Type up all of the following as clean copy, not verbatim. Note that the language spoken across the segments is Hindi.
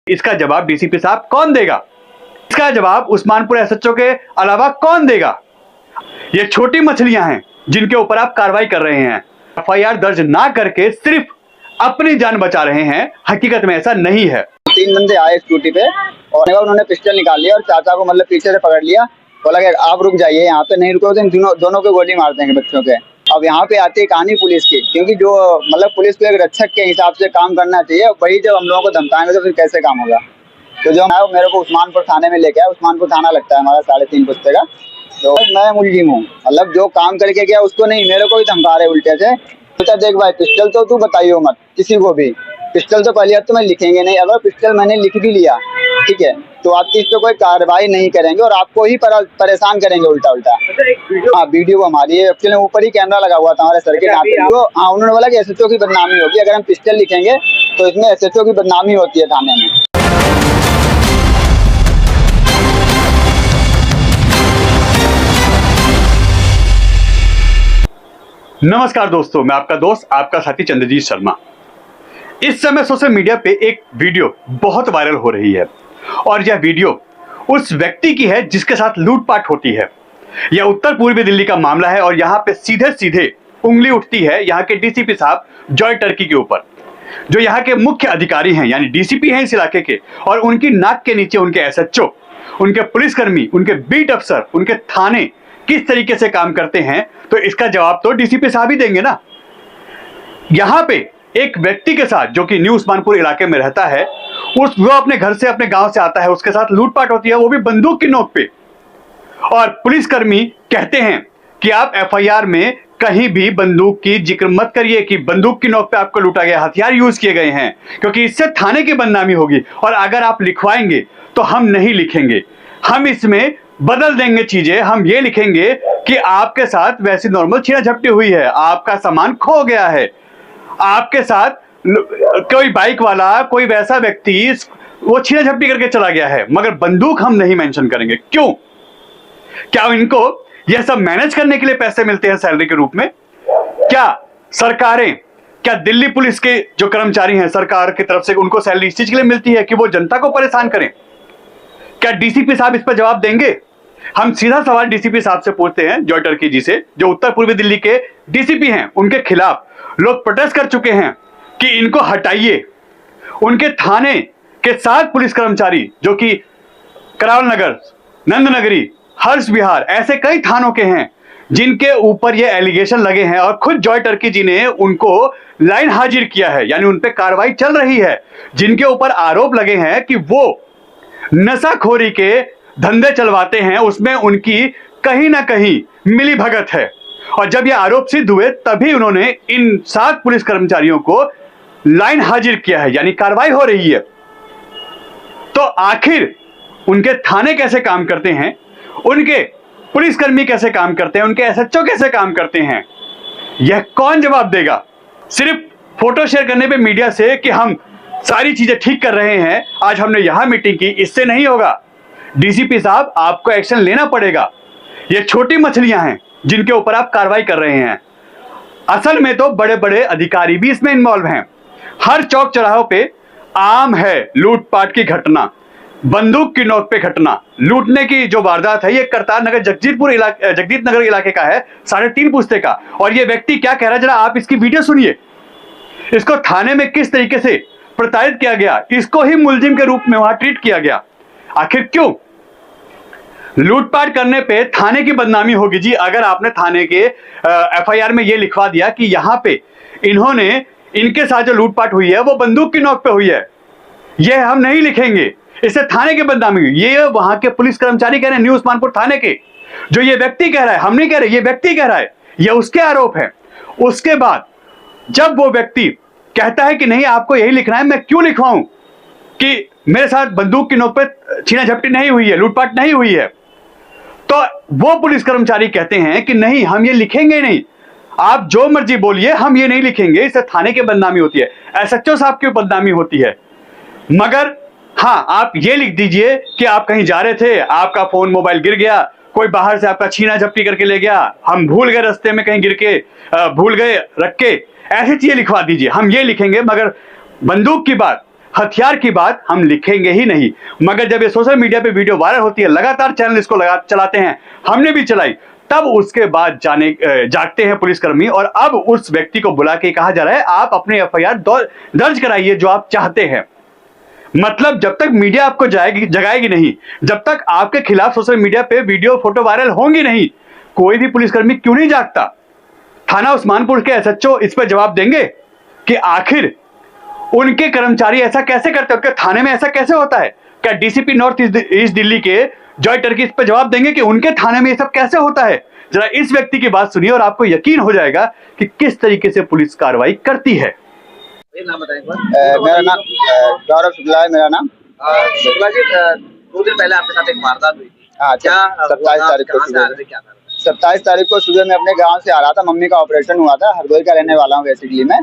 इसका जवाब डीसीपी साहब कौन देगा? इसका जवाब उस्मानपुर एसएचओ के अलावा कौन देगा? ये छोटी मछलियां हैं जिनके ऊपर आप कार्रवाई कर रहे हैं। एफआईआर दर्ज ना करके सिर्फ अपनी जान बचा रहे हैं। हकीकत में ऐसा नहीं है। 3 बंदे आए स्कूटी पे और उन्होंने पिस्टल निकाल लिया और चाचा को मतलब पीछे से पकड़ लिया। बोला कि आप रुक जाइए, यहाँ पे नहीं रुको तो दोनों को गोली मार देंगे बच्चों के। अब यहाँ पे आती है कहानी पुलिस की, क्योंकि जो मतलब पुलिस को एक रक्षक के हिसाब से काम करना चाहिए। वही जब हम लोगों को धमकाएंगे तो फिर कैसे काम होगा? तो जो है मेरे को उस्मानपुर थाने में लेके आया। उस्मानपुर थाना लगता है हमारा 3.5 पुस्ते का। तो मैं मुलजिम हूँ, मतलब जो काम करके गया उसको नहीं, मेरे को भी धमका रहे उल्टे से। तो देख भाई, पिस्टल तो तू बताइयो मत किसी को भी। पिस्टल तो पहले तो मैं लिखेंगे नहीं। अगर पिस्टल मैंने लिख भी लिया, ठीक है, तो आपकी इस पे कोई कार्रवाई नहीं करेंगे और आपको ही परेशान करेंगे उल्टा। हाँ, वीडियो हमारी है। एक्चुअली ऊपर ही कैमरा लगा हुआ था हमारे सर के यहाँ पे। तो हाँ, उन्होंने बोला कि एसएचओ की बदनामी होगी अगर हम पिस्टल लिखेंगे, तो इसमें एसएचओ की बदनामी होती है थाने में। नमस्कार दोस्तों, मैं आपका दोस्त, आपका साथी चंद्रजीत शर्मा। इस समय सोशल मीडिया पे एक वीडियो बहुत वायरल हो रही है और यह वीडियो उस व्यक्ति की है जिसके साथ लूटपाट होती है। यह उत्तर पूर्वी दिल्ली का मामला है और यहाँ पे सीधे सीधे उंगली उठती है यहाँ के डीसीपी साहब जॉय टर्की के ऊपर, जो यहाँ के मुख्य अधिकारी हैं, यानी डीसीपी हैं इस इलाके के। और उनकी नाक के नीचे उनके एसएचओ, उनके पुलिसकर्मी, उनके बीट अफसर, उनके थाने किस तरीके से काम करते हैं, तो इसका जवाब तो डीसीपी साहब ही देंगे ना। यहां पे एक व्यक्ति के साथ जो कि न्यू उस्मानपुर इलाके में रहता है, वो अपने घर से, अपने गांव से आता है, उसके साथ लूटपाट होती है, वो भी बंदूक की नोक पे। और पुलिसकर्मी कहते हैं कि आप एफआईआर में कहीं भी बंदूक की जिक्र मत करिए कि बंदूक की नोक पे आपको लूटा गया, हथियार यूज किए गए हैं, क्योंकि इससे थाने की बदनामी होगी। और अगर आप लिखवाएंगे तो हम नहीं लिखेंगे, हम इसमें बदल देंगे चीजें। हम ये लिखेंगे कि आपके साथ वैसी नॉर्मल छीना झपटी हुई है, आपका सामान खो गया है, आपके साथ कोई बाइक वाला, कोई वैसा व्यक्ति वो छीना झपटी करके चला गया है, मगर बंदूक हम नहीं मेंशन करेंगे। क्यों? क्या इनको यह सब मैनेज करने के लिए पैसे मिलते हैं सैलरी के रूप में? क्या सरकारें, क्या दिल्ली पुलिस के जो कर्मचारी हैं सरकार की तरफ से, उनको सैलरी इस चीज के लिए मिलती है कि वो जनता को परेशान करें? क्या डीसीपी साहब इस पर जवाब देंगे? हम सीधा सवाल डीसीपी साहब से पूछते हैं, जॉय टर्की जी से, जो उत्तर पूर्वी दिल्ली के डीसीपी हैं। उनके खिलाफ लोग प्रोटेस्ट कर चुके हैं कि इनको हटाइए। उनके थाने के 7 पुलिस कर्मचारी जो कि करावल नगर, नंदनगरी, हर्ष विहार, ऐसे कई थानों के हैं जिनके ऊपर ये एलिगेशन लगे हैं और खुद जॉय टर्की जी ने उनको लाइन हाजिर किया है, यानी उन पे कार्रवाई चल रही है। जिनके ऊपर आरोप लगे हैं कि वो नशाखोरी के धंधे चलवाते हैं, उसमें उनकी कहीं ना कहीं मिली भगत है। और जब ये आरोप सिद्ध हुए तभी उन्होंने इन 7 पुलिस कर्मचारियों को लाइन हाजिर किया है, यानी कार्रवाई हो रही है। तो आखिर उनके थाने कैसे काम करते हैं, उनके पुलिसकर्मी कैसे काम करते हैं, उनके एसएचओ कैसे काम करते हैं, यह कौन जवाब देगा? सिर्फ फोटो शेयर करने पे मीडिया से कि हम सारी चीजें ठीक कर रहे हैं, आज हमने यहां मीटिंग की, इससे नहीं होगा। डीसीपी साहब, आपको एक्शन लेना पड़ेगा। ये छोटी मछलियां हैं जिनके ऊपर आप कार्रवाई कर रहे हैं। असल में तो बड़े बड़े अधिकारी भी इसमें इन्वॉल्व हैं। हर चौक चौराहों पे आम है लूटपाट की घटना, बंदूक की नोक पे घटना, लूटने की जो वारदात है, ये करतार नगर जगदीप नगर इलाके का है, 3.5 पुस्ते का। और ये व्यक्ति क्या कह रहा है, जरा आप इसकी वीडियो सुनिए। इसको थाने में किस तरीके से प्रताड़ित किया गया, इसको ही मुलजिम के रूप में वहां ट्रीट किया गया। आखिर क्यों? लूटपाट करने पे थाने की बदनामी होगी जी। अगर आपने थाने के एफआईआर में ये लिखवा दिया कि यहां पे इनके साथ जो लूटपाट हुई है वो बंदूक की नोक पे हुई है, ये हम नहीं लिखेंगे, इससे थाने की बदनामी हुई। ये वहां के पुलिस कर्मचारी कह रहे हैं, न्यू उस्मानपुर थाने के, जो ये व्यक्ति कह रहा है, हम नहीं कह रहे, ये व्यक्ति कह रहा है, ये उसके आरोप है। उसके बाद जब वो व्यक्ति कहता है कि नहीं आपको यही लिखना है, मैं क्यों लिखवाऊं कि मेरे साथ बंदूक की नोक पे छीना झपटी नहीं हुई है, लूटपाट नहीं हुई है, तो वो पुलिस कर्मचारी कहते हैं कि नहीं हम ये लिखेंगे नहीं, आप जो मर्जी बोलिए, हम ये नहीं लिखेंगे, इससे थाने की बदनामी होती है, एसएचओ साहब की बदनामी होती है। मगर हाँ, आप ये लिख दीजिए कि आप कहीं जा रहे थे, आपका फोन मोबाइल गिर गया, कोई बाहर से आपका छीना झपटी करके ले गया, हम भूल गए, रास्ते में कहीं गिर के भूल गए रख के, ऐसी चीजें लिखवा दीजिए, हम ये लिखेंगे। मगर बंदूक की बात, हथियार की बात हम लिखेंगे ही नहीं। मगर जब ये सोशल मीडिया पे वीडियो वायरल होती है, लगातार चैनल इसको चलाते हैं, हमने भी चलाई, तब उसके बाद जागते हैं पुलिसकर्मी और अब उस व्यक्ति को बुला के कहा जा रहा है आप अपने एफआईआर दर्ज कराइए जो आप चाहते हैं। मतलब जब तक मीडिया आपको जगाएगी नहीं, जब तक आपके खिलाफ सोशल मीडिया पे वीडियो फोटो वायरल होंगी नहीं, कोई भी पुलिसकर्मी क्यों नहीं जागता। थाना उस्मानपुर के एसएचओ इस पर जवाब देंगे कि आखिर उनके कर्मचारी ऐसा कैसे करते हैं, उनके थाने में ऐसा कैसे होता है। क्या डीसीपी नॉर्थ ईस्ट दिल्ली के जॉय टर्की इस पर जवाब देंगे कि उनके थाने में ये सब कैसे होता है। जरा इस व्यक्ति की बात सुनिए और आपको यकीन हो जाएगा कि किस तरीके से पुलिस कार्रवाई करती है। नाम बताएं। मेरा नाम गौरव शुक्ला है। मेरा नाम शुक्ला जी, 2 दिन पहले आपके साथ एक वारदात हुई थी। हाँ, क्या 27 तारीख को कहाँ से आ रहे थे, क्या कर रहे थे? 27 तारीख को सुबह मैं अपने गांव से आ रहा था। मम्मी का ऑपरेशन हुआ था। हरदोई का रहने वाला हूँ बेसिकली मैं।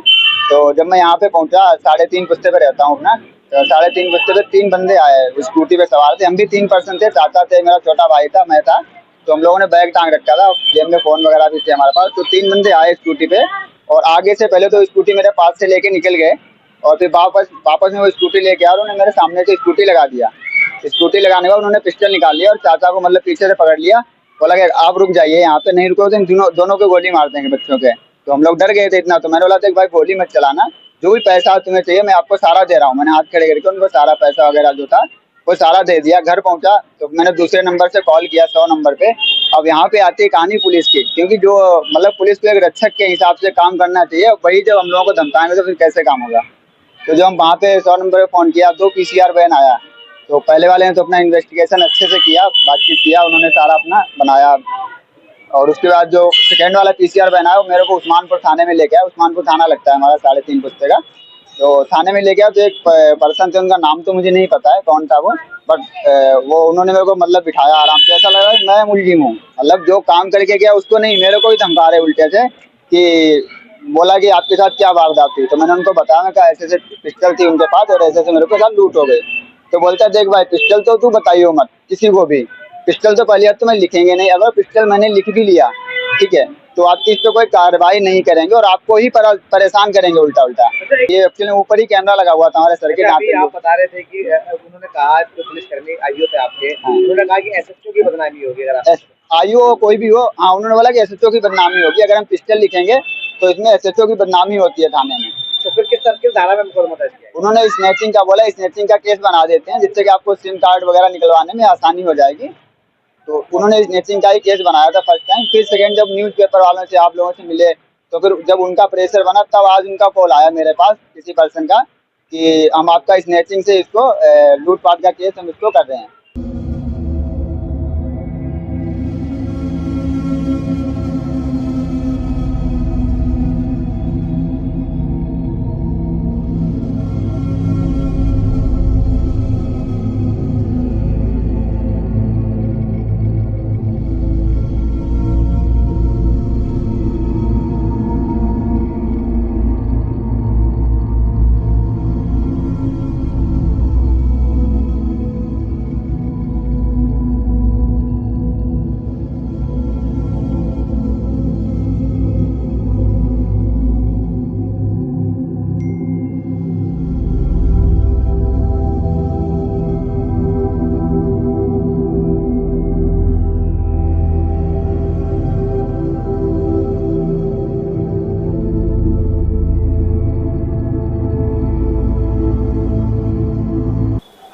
तो जब मैं यहाँ पे पहुंचा, 3:30 बस्ते पे रहता हूँ अपना, तो 3:30 बस्ते पे 3 बंदे आए, स्कूटी पे सवार थे। हम भी 3 पर्सन थे, चाचा थे, मेरा छोटा भाई था, मैं था। तो हम लोगों ने बैग टांग रखा था, जेब में फोन वगैरह भी थे हमारे पास। तो 3 बंदे आए स्कूटी पे और आगे से पहले तो स्कूटी मेरे पास से लेके निकल गए और फिर वापस में वो स्कूटी लेके आ, उन्होंने मेरे सामने से स्कूटी लगा दिया। स्कूटी लगाने के बाद उन्होंने पिस्टल निकाल लिया और चाचा को मतलब पीछे से पकड़ लिया। बोला कि आप रुक जाइए, यहाँ पे नहीं रुको तो दोनों को गोली मार देंगे बच्चों के। तो हम लोग डर गए थे इतना। तो मैंने बोला था कि भाई गोली मत चलाना, जो भी पैसा तुम्हें चाहिए मैं आपको सारा दे रहा हूँ। मैंने हाथ खड़े करके उनको सारा पैसा वगैरह जो था वो सारा दे दिया। घर पहुंचा तो मैंने दूसरे नंबर से कॉल किया 100 नंबर पे। अब यहाँ पे आती है कहानी पुलिस की, क्योंकि जो मतलब पुलिस को एक रक्षक के हिसाब से काम करना चाहिए, वही जब हम लोगों को धमकाएंगे तो फिर कैसे काम होगा। तो जब हम वहाँ पे 100 नंबर पे फ़ोन किया, 2 पीसीआर वैन आया। तो पहले वाले ने तो अपना इन्वेस्टिगेशन अच्छे से किया, बातचीत किया, उन्होंने सारा अपना बनाया। और उसके बाद जो सेकेंड वाला पीसीआर वैन आया वो मेरे को उस्मानपुर थाने में लेके आया। उस्मानपुर थाना लगता है हमारा 3.5 बस्ते का। तो थाने में ले गया तो एक पर्सन थे, उनका नाम तो मुझे नहीं पता है कौन था वो, बट वो उन्होंने मेरे को मतलब बिठाया आराम से। ऐसा लगा कि मैं मुलजिम हूँ, मतलब जो काम करके गया उसको नहीं, मेरे को ही धमका रहे उल्टे से कि बोला कि आपके साथ क्या वारदात हुई। तो मैंने उनको बताया, मैं कहा ऐसे ऐसे पिस्टल थी उनके पास और ऐसे ऐसे मेरे को साथ लूट हो गई। तो बोलता देख भाई, पिस्टल तो तू बताइयो मत किसी को भी, पिस्टल तो पहले तो मैं लिखेंगे नहीं। अगर पिस्टल मैंने लिख भी लिया, ठीक है, तो आपकी इस पर कोई कार्रवाई नहीं करेंगे और आपको ही परेशान करेंगे उल्टा उल्टा। ये एक्चुअली ऊपर ही कैमरा लगा हुआ था हमारे सर के। आप बता रहे थे कि उन्होंने कहा जो पुलिसकर्मी आईओ थे आपके, उन्होंने कहा कि एसएचओ की बदनामी होगी अगर आईओ हो कोई भी हो। हाँ, उन्होंने बोला कि एसएचओ की बदनामी होगी अगर हम पिस्टल लिखेंगे, तो इसमें एसएचओ की बदनामी होती है थाने में। तो फिर किस धारा में मुकदमा दर्ज किया? उन्होंने स्नैचिंग का बोला, स्नैचिंग का केस बना देते हैं जिससे कि आपको सिम कार्ड वगैरह निकलवाने में आसानी हो जाएगी। तो उन्होंने स्नैचिंग का ही केस बनाया था फर्स्ट टाइम। फिर सेकेंड जब न्यूज़पेपर वालों से आप लोगों से मिले तो फिर जब उनका प्रेशर बना, तब आज उनका कॉल आया मेरे पास किसी पर्सन का कि हम आपका स्नैचिंग से इसको लूटपाट का केस हम इसको कर रहे हैं।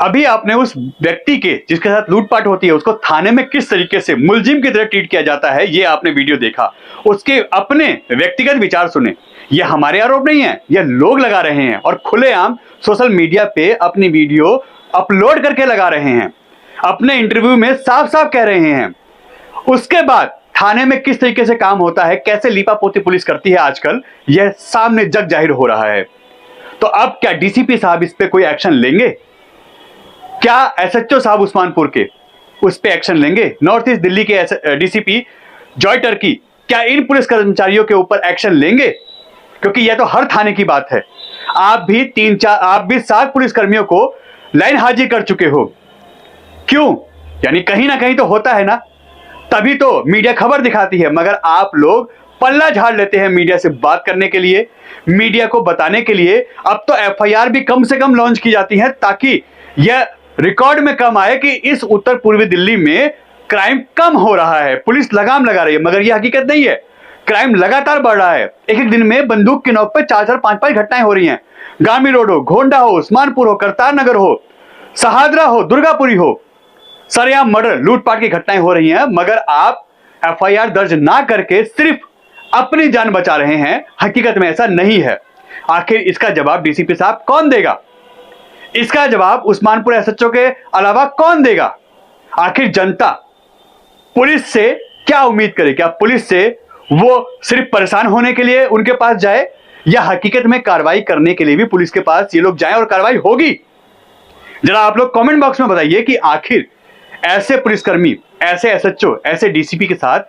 अभी आपने उस व्यक्ति के जिसके साथ लूटपाट होती है उसको थाने में किस तरीके से मुलजिम की तरह ट्रीट किया जाता है, ये आपने वीडियो देखा। उसके अपने व्यक्तिगत विचार सुने। ये हमारे आरोप नहीं है, ये लोग लगा रहे हैं और खुलेआम सोशल मीडिया पे अपनी वीडियो अपलोड करके लगा रहे हैं, अपने इंटरव्यू में साफ साफ कह रहे हैं। उसके बाद थाने में किस तरीके से काम होता है, कैसे लीपापोती पुलिस करती है आजकल, यह सामने जग जाहिर हो रहा है। तो अब क्या डीसीपी साहब इस पे कोई एक्शन लेंगे? क्या एसएचओ साहब उस्मानपुर के उस पे एक्शन लेंगे? नॉर्थ ईस्ट दिल्ली के डीसीपी जॉय टर्की क्या इन पुलिस कर्मचारियों के ऊपर एक्शन लेंगे? क्योंकि यह तो हर थाने की बात है। आप भी 7 पुलिस कर्मियों को लाइन हाजिर कर चुके हो। क्यों? यानी कहीं ना कहीं तो होता है ना, तभी तो मीडिया खबर दिखाती है। मगर आप लोग पल्ला झाड़ लेते हैं मीडिया से बात करने के लिए, मीडिया को बताने के लिए। अब तो एफआईआर भी कम से कम लॉन्च की जाती है ताकि यह रिकॉर्ड में कम आए कि इस उत्तर पूर्वी दिल्ली में क्राइम कम हो रहा है, पुलिस लगाम लगा रही है। मगर यह हकीकत नहीं है, क्राइम लगातार बढ़ रहा है। एक एक दिन में बंदूक की नोक पर 4-4, 5-5 घटनाएं हो रही हैं। गामी रोड हो, घोंडा हो, उस्मानपुर हो, करतार नगर हो, सहादरा हो, दुर्गापुरी हो, सरेआम मर्डर, लूटपाट की घटनाएं हो रही हैं। मगर आप एफआईआर दर्ज ना करके सिर्फ अपनी जान बचा रहे हैं। हकीकत में ऐसा नहीं है। आखिर इसका जवाब डीसीपी साहब कौन देगा? इसका जवाब उस्मानपुर एसएचओ के अलावा कौन देगा? आखिर जनता पुलिस से क्या उम्मीद करे? क्या पुलिस से वो सिर्फ परेशान होने के लिए उनके पास जाए, या हकीकत में कार्रवाई करने के लिए भी पुलिस के पास ये लोग जाएं और कार्रवाई होगी? जरा आप लोग कमेंट बॉक्स में बताइए कि आखिर ऐसे पुलिसकर्मी, ऐसे एसएचओ, ऐसे डीसीपी के साथ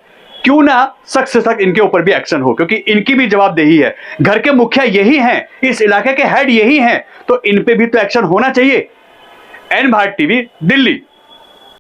क्यों ना सख्त से सख्त इनके ऊपर भी एक्शन हो, क्योंकि इनकी भी जवाबदेही है। घर के मुखिया यही हैं, इस इलाके के हेड यही हैं, तो इन पे भी तो एक्शन होना चाहिए। N Bharat TV, Delhi.